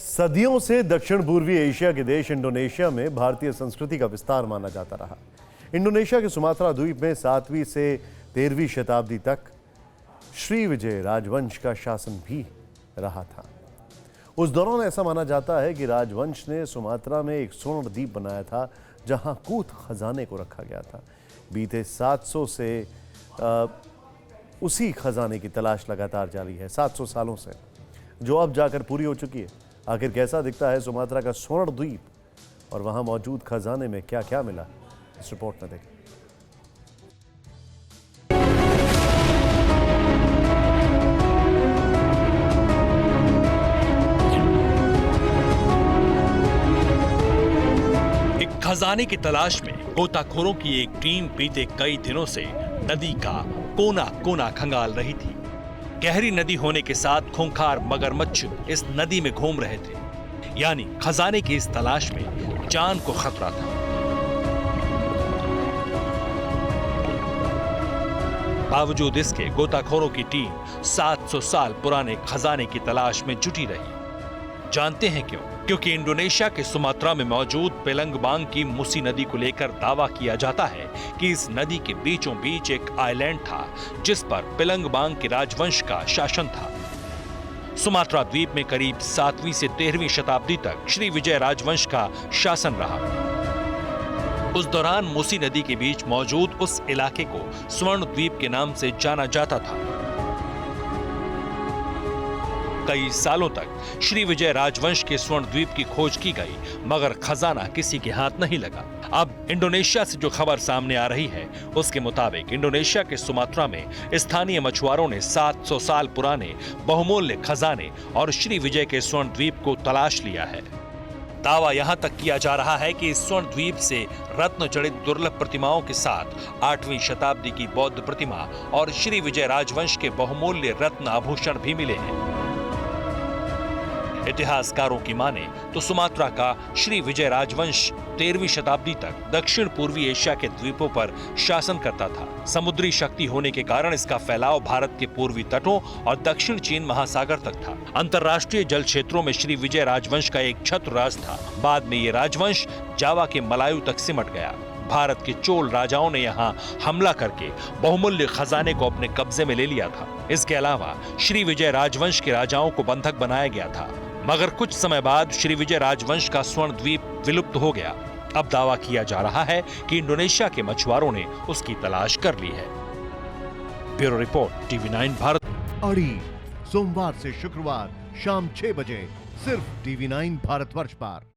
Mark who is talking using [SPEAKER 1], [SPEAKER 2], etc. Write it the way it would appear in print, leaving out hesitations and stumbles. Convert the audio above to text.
[SPEAKER 1] सदियों से दक्षिण पूर्वी एशिया के देश इंडोनेशिया में भारतीय संस्कृति का विस्तार माना जाता रहा। इंडोनेशिया के सुमात्रा द्वीप में 7वीं से 13वीं शताब्दी तक श्री विजय राजवंश का शासन भी रहा था। उस दौरान ऐसा माना जाता है कि राजवंश ने सुमात्रा में एक स्वर्ण द्वीप बनाया था जहां कूथ खजाने को रखा गया था। बीते 700 से उसी खजाने की तलाश लगातार जारी है, 700 सालों से, जो अब जाकर पूरी हो चुकी है। आखिर कैसा दिखता है सुमात्रा का स्वर्ण द्वीप और वहां मौजूद खजाने में क्या क्या मिला, इस रिपोर्ट में देखें।
[SPEAKER 2] एक खजाने की तलाश में गोताखोरों की एक टीम बीते कई दिनों से नदी का कोना कोना खंगाल रही थी। गहरी नदी होने के साथ खूंखार मगरमच्छ इस नदी में घूम रहे थे, यानी खजाने की इस तलाश में जान को खतरा था। बावजूद इसके गोताखोरों की टीम 700 साल पुराने खजाने की तलाश में जुटी रही। जानते हैं क्यों? क्योंकि इंडोनेशिया के सुमात्रा में मौजूद पेलंगबांग की मुसी नदी को लेकर दावा किया जाता है कि इस नदी के बीचों बीच एक आइलैंड था जिस पर पेलंगबांग के राजवंश का शासन था। सुमात्रा द्वीप में करीब 7वीं से 13वीं शताब्दी तक श्री विजय राजवंश का शासन रहा। उस दौरान मुसी नदी के बीच मौजूद उस इलाके को स्वर्ण द्वीप के नाम से जाना जाता था। कई सालों तक श्री विजय राजवंश के स्वर्ण द्वीप की खोज की गई, मगर खजाना किसी के हाथ नहीं लगा। अब इंडोनेशिया से जो खबर सामने आ रही है उसके मुताबिक इंडोनेशिया के सुमात्रा में स्थानीय मछुआरों ने 700 साल पुराने बहुमूल्य खजाने और श्री विजय के स्वर्ण द्वीप को तलाश लिया है। दावा यहां तक किया जा रहा है कि इस स्वर्ण द्वीप से रत्न जड़ित दुर्लभ प्रतिमाओं के साथ 8वीं शताब्दी की बौद्ध प्रतिमा और श्री विजय राजवंश के बहुमूल्य रत्न आभूषण भी मिले हैं। इतिहासकारों की माने तो सुमात्रा का श्री विजय राजवंश 13वीं शताब्दी तक दक्षिण पूर्वी एशिया के द्वीपों पर शासन करता था। समुद्री शक्ति होने के कारण इसका फैलाव भारत के पूर्वी तटों और दक्षिण चीन महासागर तक था। अंतर्राष्ट्रीय जल क्षेत्रों में श्री विजय राजवंश का एक छत्र राज था। बाद में ये राजवंश जावा के मलायु तक सिमट गया। भारत के चोल राजाओं ने यहाँ हमला करके बहुमूल्य खजाने को अपने कब्जे में ले लिया था। इसके अलावा श्री विजय राजवंश के राजाओं को बंधक बनाया गया था, मगर कुछ समय बाद श्री विजय राजवंश का स्वर्ण द्वीप विलुप्त हो गया। अब दावा किया जा रहा है कि इंडोनेशिया के मछुआरों ने उसकी तलाश कर ली है। Bureau report, TV9 Bharat.
[SPEAKER 1] अड़ी सोमवार से शुक्रवार शाम 6 बजे सिर्फ TV9 भारतवर्ष पर।